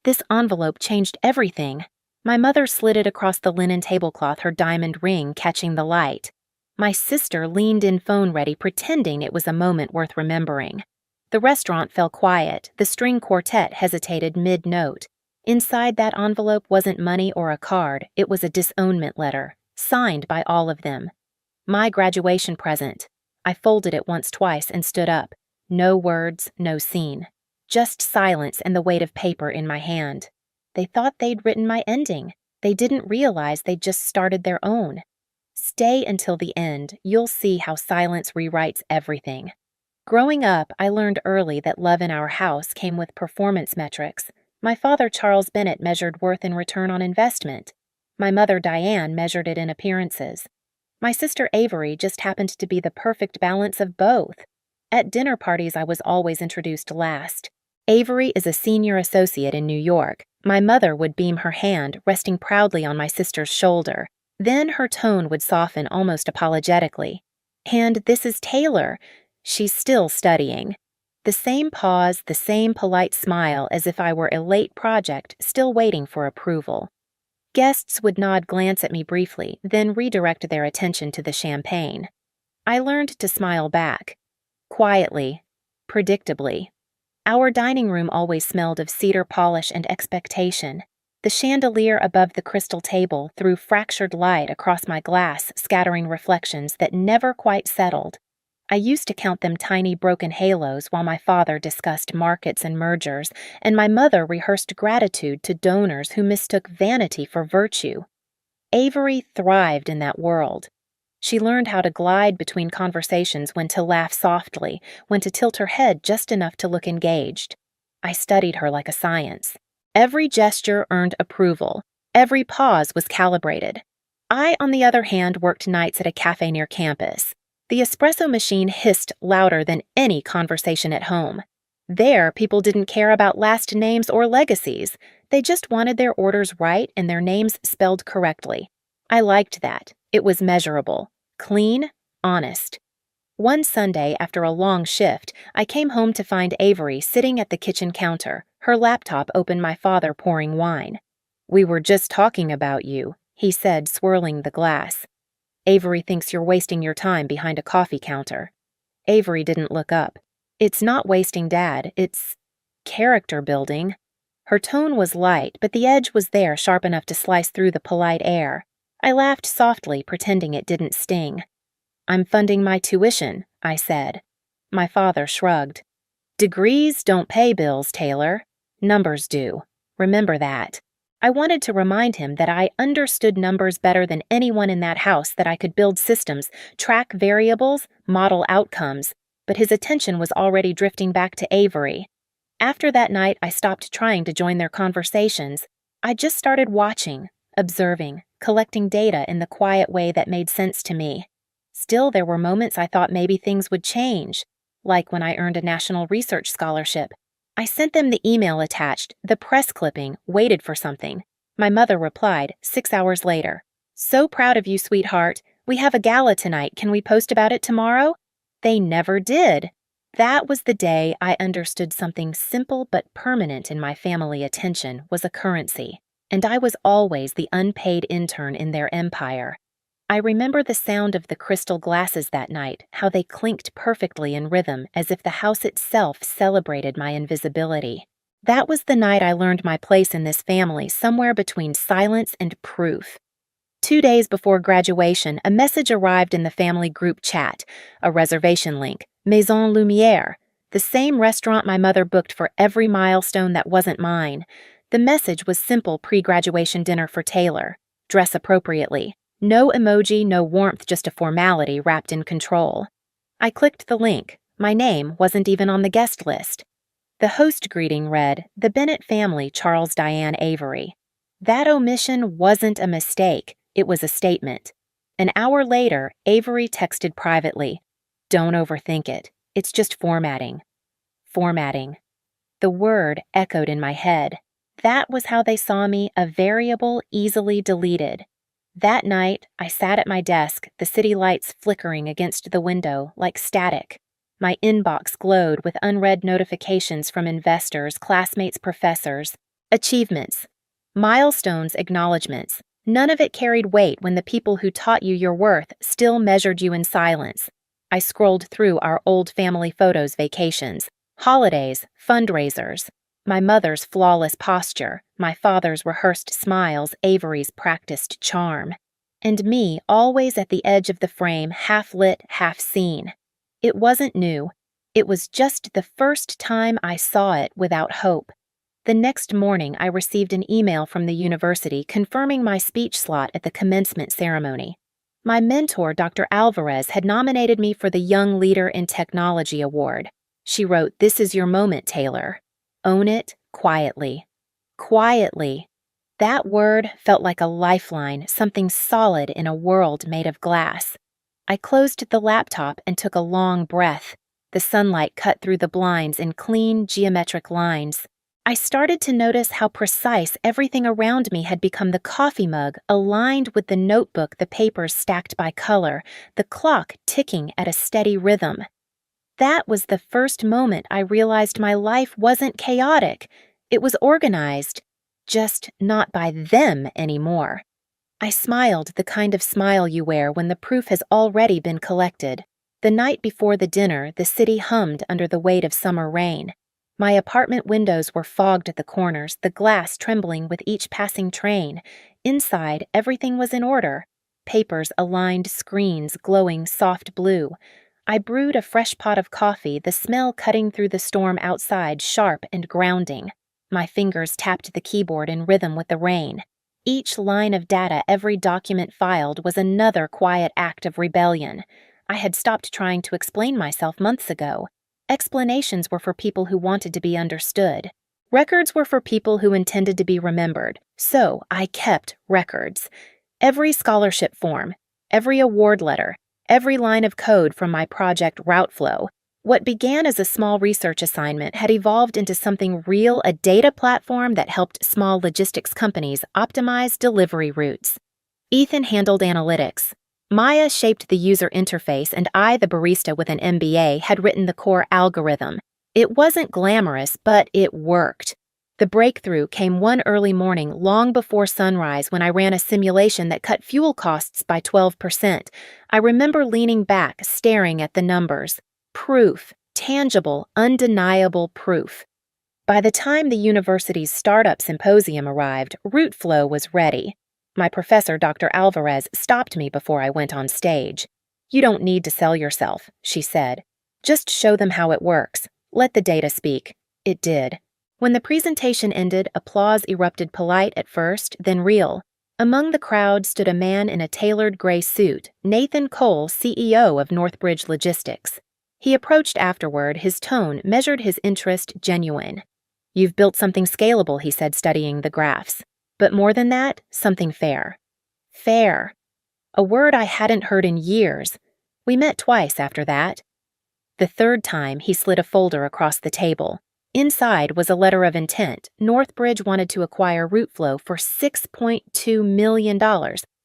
This envelope changed everything. My mother slid it across the linen tablecloth, her diamond ring catching the light. My sister leaned in phone ready, pretending it was a moment worth remembering. The restaurant fell quiet. The string quartet hesitated mid-note. Inside that envelope wasn't money or a card. It was a disownment letter, signed by all of them. My graduation present. I folded it once, twice, and stood up. No words, no scene. Just silence and the weight of paper in my hand. They thought they'd written my ending. They didn't realize they'd just started their own. Stay until the end. You'll see how silence rewrites everything. Growing up, I learned early that love in our house came with performance metrics. My father, Charles Bennett, measured worth in return on investment. My mother, Diane, measured it in appearances. My sister, Avery, just happened to be the perfect balance of both. At dinner parties, I was always introduced last. Avery is a senior associate in New York. My mother would beam her hand, resting proudly on my sister's shoulder. Then her tone would soften almost apologetically. And this is Taylor. She's still studying. The same pause, the same polite smile, as if I were a late project still waiting for approval. Guests would nod, glance at me briefly, then redirect their attention to the champagne. I learned to smile back. Quietly, predictably. Our dining room always smelled of cedar polish and expectation. The chandelier above the crystal table threw fractured light across my glass, scattering reflections that never quite settled. I used to count them tiny broken halos while my father discussed markets and mergers, and my mother rehearsed gratitude to donors who mistook vanity for virtue. Avery thrived in that world. She learned how to glide between conversations, when to laugh softly, when to tilt her head just enough to look engaged. I studied her like a science. Every gesture earned approval. Every pause was calibrated. I, on the other hand, worked nights at a cafe near campus. The espresso machine hissed louder than any conversation at home. There, people didn't care about last names or legacies. They just wanted their orders right and their names spelled correctly. I liked that. It was measurable, clean, honest. One Sunday, after a long shift, I came home to find Avery sitting at the kitchen counter, her laptop open, my father pouring wine. "We were just talking about you," he said, swirling the glass. "Avery thinks you're wasting your time behind a coffee counter." Avery didn't look up. "It's not wasting, Dad. It's character building." Her tone was light, but the edge was there, sharp enough to slice through the polite air. I laughed softly, pretending it didn't sting. "I'm funding my tuition," I said. My father shrugged. "Degrees don't pay bills, Taylor. Numbers do. Remember that." I wanted to remind him that I understood numbers better than anyone in that house, that I could build systems, track variables, model outcomes, but his attention was already drifting back to Avery. After that night, I stopped trying to join their conversations. I just started watching, observing, collecting data in the quiet way that made sense to me. Still, there were moments I thought maybe things would change, like when I earned a national research scholarship. I sent them the email attached, the press clipping, waited for something. My mother replied 6 hours later. "So proud of you, sweetheart. We have a gala tonight. Can we post about it tomorrow?" They never did. That was the day I understood something simple but permanent in my family: attention was a currency, and I was always the unpaid intern in their empire. I remember the sound of the crystal glasses that night, how they clinked perfectly in rhythm, as if the house itself celebrated my invisibility. That was the night I learned my place in this family, somewhere between silence and proof. 2 days before graduation, a message arrived in the family group chat, a reservation link, Maison Lumière, the same restaurant my mother booked for every milestone that wasn't mine. The message was simple: pre-graduation dinner for Taylor. Dress appropriately. No emoji, no warmth, just a formality wrapped in control. I clicked the link. My name wasn't even on the guest list. The host greeting read, "The Bennett family, Charles, Diane, Avery." That omission wasn't a mistake. It was a statement. An hour later, Avery texted privately, "Don't overthink it. It's just formatting." Formatting. The word echoed in my head. That was how they saw me, a variable easily deleted. That night, I sat at my desk, the city lights flickering against the window like static. My inbox glowed with unread notifications from investors, classmates, professors. Achievements. Milestones, acknowledgments. None of it carried weight when the people who taught you your worth still measured you in silence. I scrolled through our old family photos, vacations, holidays, fundraisers. My mother's flawless posture, my father's rehearsed smiles, Avery's practiced charm. And me, always at the edge of the frame, half lit, half seen. It wasn't new. It was just the first time I saw it without hope. The next morning, I received an email from the university confirming my speech slot at the commencement ceremony. My mentor, Dr. Alvarez, had nominated me for the Young Leader in Technology Award. She wrote, "This is your moment, Taylor. Own it quietly." Quietly. That word felt like a lifeline, something solid in a world made of glass. I closed the laptop and took a long breath. The sunlight cut through the blinds in clean, geometric lines. I started to notice how precise everything around me had become: the coffee mug aligned with the notebook, the papers stacked by color, the clock ticking at a steady rhythm. That was the first moment I realized my life wasn't chaotic. It was organized, just not by them anymore. I smiled, the kind of smile you wear when the proof has already been collected. The night before the dinner, the city hummed under the weight of summer rain. My apartment windows were fogged at the corners, the glass trembling with each passing train. Inside, everything was in order. Papers aligned, screens glowing soft blue. I brewed a fresh pot of coffee, the smell cutting through the storm outside, sharp and grounding. My fingers tapped the keyboard in rhythm with the rain. Each line of data, every document filed, was another quiet act of rebellion. I had stopped trying to explain myself months ago. Explanations were for people who wanted to be understood. Records were for people who intended to be remembered. So I kept records. Every scholarship form, every award letter, every line of code from my project Routeflow. What began as a small research assignment had evolved into something real, a data platform that helped small logistics companies optimize delivery routes. Ethan handled analytics. Maya shaped the user interface, and I, the barista with an MBA, had written the core algorithm. It wasn't glamorous, but it worked. The breakthrough came one early morning, long before sunrise, when I ran a simulation that cut fuel costs by 12%. I remember leaning back, staring at the numbers. Proof. Tangible, undeniable proof. By the time the university's startup symposium arrived, Routeflow was ready. My professor, Dr. Alvarez, stopped me before I went on stage. "You don't need to sell yourself," she said. "Just show them how it works. Let the data speak." It did. When the presentation ended, applause erupted, polite at first, then real. Among the crowd stood a man in a tailored gray suit, Nathan Cole, CEO of Northbridge Logistics. He approached afterward, his tone, measured his interest, genuine. "You've built something scalable," he said, studying the graphs. "But more than that, something fair." Fair. A word I hadn't heard in years. We met twice after that. The third time, he slid a folder across the table. Inside was a letter of intent. Northbridge wanted to acquire Routeflow for $6.2 million,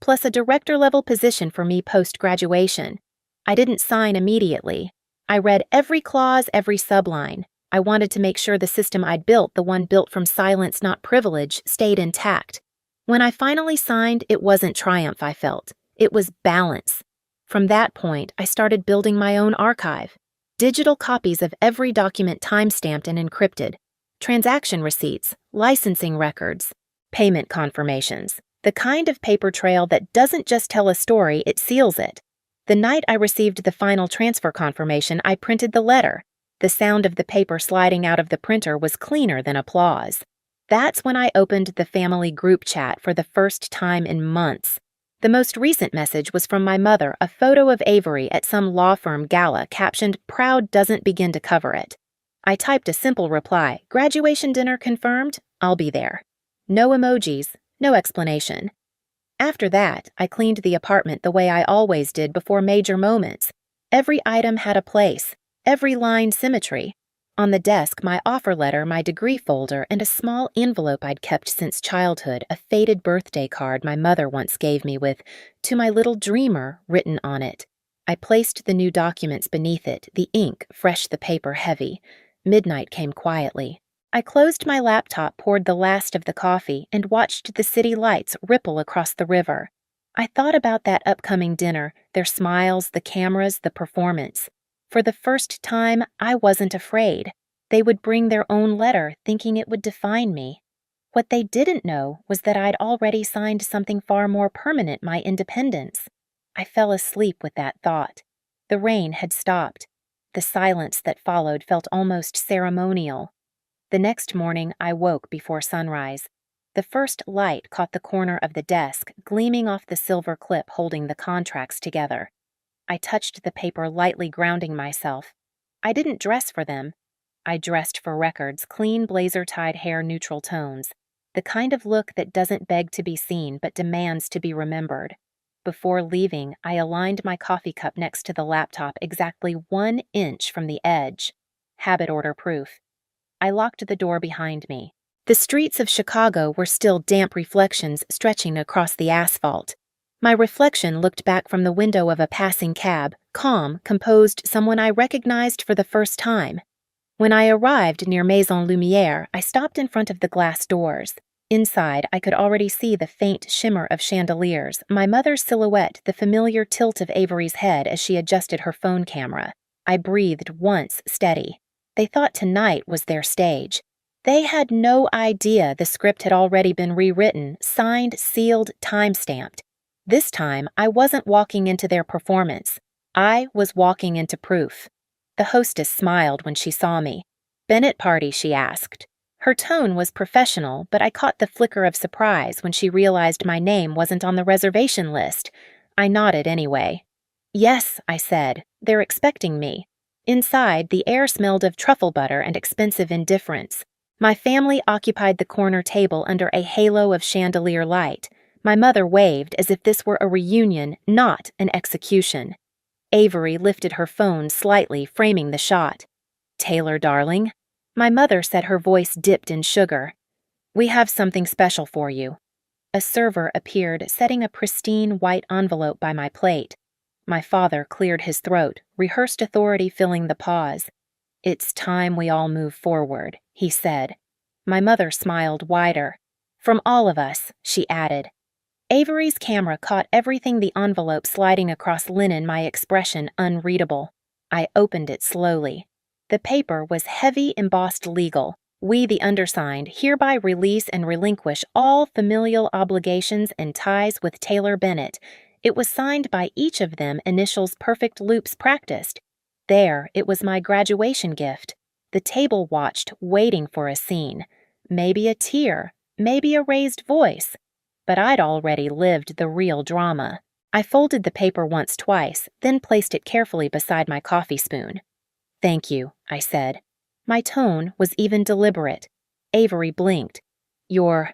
plus a director-level position for me post-graduation. I didn't sign immediately. I read every clause, every subline. I wanted to make sure the system I'd built, the one built from silence, not privilege, stayed intact. When I finally signed, it wasn't triumph I felt. It was balance. From that point, I started building my own archive. Digital copies of every document time-stamped and encrypted. Transaction receipts, licensing records, payment confirmations. The kind of paper trail that doesn't just tell a story, it seals it. The night I received the final transfer confirmation, I printed the letter. The sound of the paper sliding out of the printer was cleaner than applause. That's when I opened the family group chat for the first time in months. The most recent message was from my mother, a photo of Avery at some law firm gala captioned, "Proud doesn't begin to cover it." I typed a simple reply, "Graduation dinner confirmed? I'll be there." No emojis, no explanation. After that, I cleaned the apartment the way I always did before major moments. Every item had a place. Every line symmetry. On the desk, my offer letter, my degree folder, and a small envelope I'd kept since childhood, a faded birthday card my mother once gave me with, "To my little dreamer," written on it. I placed the new documents beneath it, the ink fresh, the paper heavy. Midnight came quietly. I closed my laptop, poured the last of the coffee, and watched the city lights ripple across the river. I thought about that upcoming dinner, their smiles, the cameras, the performance. For the first time, I wasn't afraid. They would bring their own letter, thinking it would define me. What they didn't know was that I'd already signed something far more permanent, my independence. I fell asleep with that thought. The rain had stopped. The silence that followed felt almost ceremonial. The next morning, I woke before sunrise. The first light caught the corner of the desk, gleaming off the silver clip holding the contracts together. I touched the paper, lightly grounding myself. I didn't dress for them. I dressed for records, clean blazer-tied hair, neutral tones. The kind of look that doesn't beg to be seen but demands to be remembered. Before leaving, I aligned my coffee cup next to the laptop exactly 1 inch from the edge. Habit order proof. I locked the door behind me. The streets of Chicago were still damp reflections stretching across the asphalt. My reflection looked back from the window of a passing cab, calm, composed, someone I recognized for the first time. When I arrived near Maison Lumière, I stopped in front of the glass doors. Inside, I could already see the faint shimmer of chandeliers, my mother's silhouette, the familiar tilt of Avery's head as she adjusted her phone camera. I breathed once, steady. They thought tonight was their stage. They had no idea the script had already been rewritten, signed, sealed, time-stamped. This time, I wasn't walking into their performance. I was walking into proof. The hostess smiled when she saw me. "Bennett party?" she asked. Her tone was professional, but I caught the flicker of surprise when she realized my name wasn't on the reservation list. I nodded anyway. "Yes," I said. "They're expecting me." Inside, the air smelled of truffle butter and expensive indifference. My family occupied the corner table under a halo of chandelier light. My mother waved as if this were a reunion, not an execution. Avery lifted her phone slightly, framing the shot. "Taylor, darling." My mother said, her voice dipped in sugar. "We have something special for you." A server appeared, setting a pristine white envelope by my plate. My father cleared his throat, rehearsed authority filling the pause. "It's time we all move forward," he said. My mother smiled wider. "From all of us," she added. Avery's camera caught everything, the envelope sliding across linen, my expression unreadable. I opened it slowly. The paper was heavy, embossed legal. "We, the undersigned, hereby release and relinquish all familial obligations and ties with Taylor Bennett." It was signed by each of them, initials perfect loops practiced. There, it was my graduation gift. The table watched, waiting for a scene. Maybe a tear, maybe a raised voice. But I'd already lived the real drama. I folded the paper once, twice, then placed it carefully beside my coffee spoon. "Thank you," I said. My tone was even deliberate. Avery blinked. "You're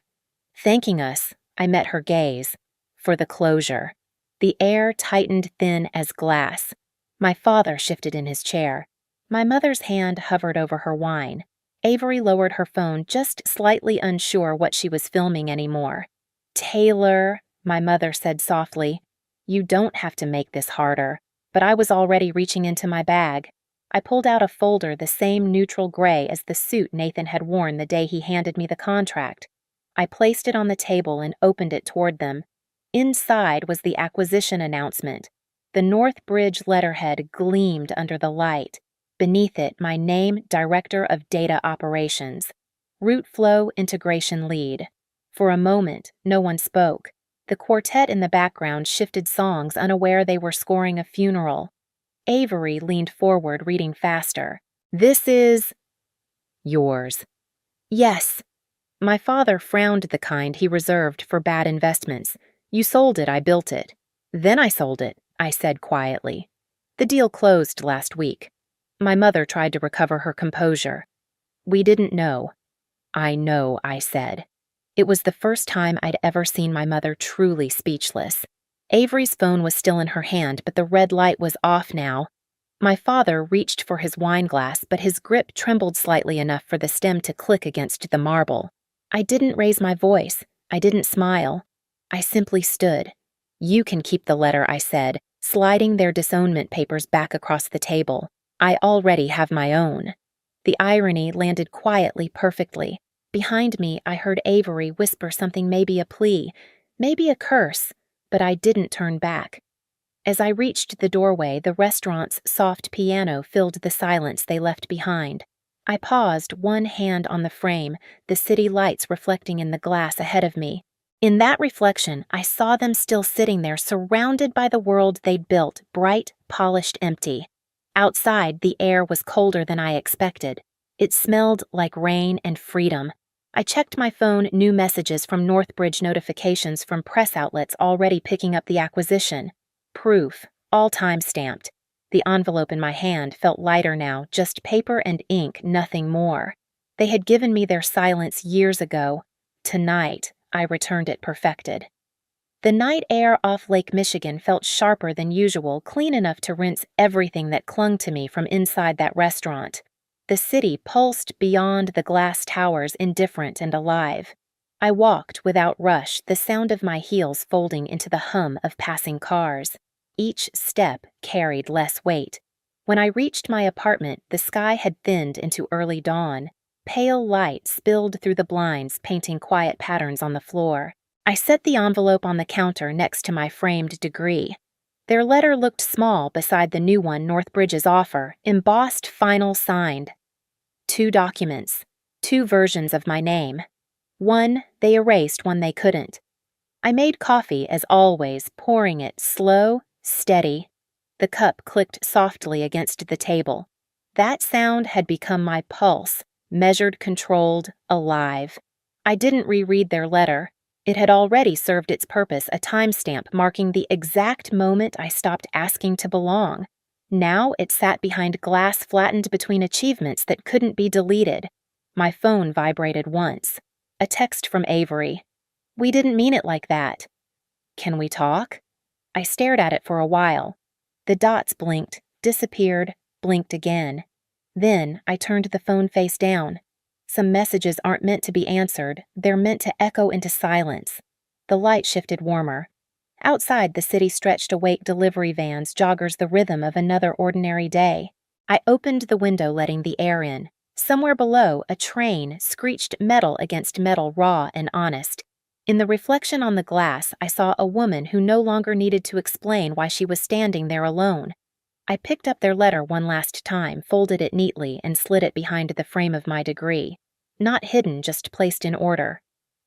thanking us," I met her gaze, "for the closure." The air tightened thin as glass. My father shifted in his chair. My mother's hand hovered over her wine. Avery lowered her phone, just slightly unsure what she was filming anymore. "Taylor," my mother said softly, "you don't have to make this harder." But I was already reaching into my bag. I pulled out a folder the same neutral gray as the suit Nathan had worn the day he handed me the contract. I placed it on the table and opened it toward them. Inside was the acquisition announcement. The North Bridge letterhead gleamed under the light. Beneath it, my name, Director of Data Operations. Root Flow Integration Lead. For a moment, no one spoke. The quartet in the background shifted songs, unaware they were scoring a funeral. Avery leaned forward, reading faster. "This is yours." "Yes." My father frowned, the kind he reserved for bad investments. "You sold it, I built it." "Then I sold it," I said quietly. "The deal closed last week." My mother tried to recover her composure. "We didn't know." "I know," I said. It was the first time I'd ever seen my mother truly speechless. Avery's phone was still in her hand, but the red light was off now. My father reached for his wine glass, but his grip trembled slightly enough for the stem to click against the marble. I didn't raise my voice. I didn't smile. I simply stood. "You can keep the letter," I said, sliding their disownment papers back across the table. "I already have my own." The irony landed quietly, perfectly. Behind me, I heard Avery whisper something, maybe a plea, maybe a curse, but I didn't turn back. As I reached the doorway, the restaurant's soft piano filled the silence they left behind. I paused, one hand on the frame, the city lights reflecting in the glass ahead of me. In that reflection, I saw them still sitting there, surrounded by the world they'd built, bright, polished, empty. Outside, the air was colder than I expected. It smelled like rain and freedom. I checked my phone, new messages from Northbridge, notifications from press outlets already picking up the acquisition. Proof, all time-stamped. The envelope in my hand felt lighter now, just paper and ink, nothing more. They had given me their silence years ago. Tonight, I returned it perfected. The night air off Lake Michigan felt sharper than usual, clean enough to rinse everything that clung to me from inside that restaurant. The city pulsed beyond the glass towers, indifferent and alive. I walked without rush, the sound of my heels folding into the hum of passing cars. Each step carried less weight. When I reached my apartment, the sky had thinned into early dawn. Pale light spilled through the blinds, painting quiet patterns on the floor. I set the envelope on the counter next to my framed degree. Their letter looked small beside the new one, Northbridge's offer, embossed, final, signed. 2 documents, 2 versions of my name. One they erased, one they couldn't. I made coffee, as always, pouring it slow, steady. The cup clicked softly against the table. That sound had become my pulse, measured, controlled, alive. I didn't reread their letter. It had already served its purpose, a timestamp marking the exact moment I stopped asking to belong. Now it sat behind glass flattened between achievements that couldn't be deleted. My phone vibrated once. A text from Avery. "We didn't mean it like that." "Can we talk?" I stared at it for a while. The dots blinked, disappeared, blinked again. Then I turned the phone face down. Some messages aren't meant to be answered, they're meant to echo into silence. The light shifted warmer. Outside, the city stretched awake delivery vans, joggers, the rhythm of another ordinary day. I opened the window, letting the air in. Somewhere below, a train screeched metal against metal, raw and honest. In the reflection on the glass, I saw a woman who no longer needed to explain why she was standing there alone. I picked up their letter one last time, folded it neatly, and slid it behind the frame of my degree. Not hidden, just placed in order.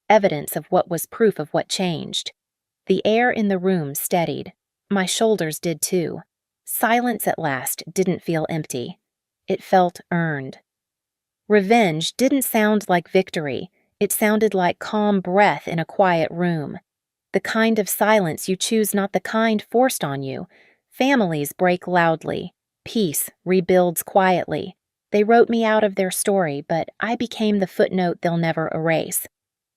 Evidence of what was proof of what changed. The air in the room steadied. My shoulders did too. Silence at last didn't feel empty. It felt earned. Revenge didn't sound like victory. It sounded like calm breath in a quiet room. The kind of silence you choose, not the kind forced on you. Families break loudly. Peace rebuilds quietly. They wrote me out of their story, but I became the footnote they'll never erase.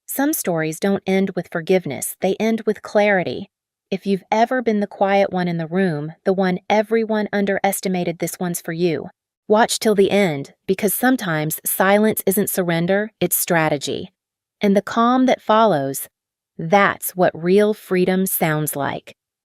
Some stories don't end with forgiveness, they end with clarity. If you've ever been the quiet one in the room, the one everyone underestimated, this one's for you. Watch till the end, because sometimes silence isn't surrender, it's strategy. And the calm that follows, that's what real freedom sounds like.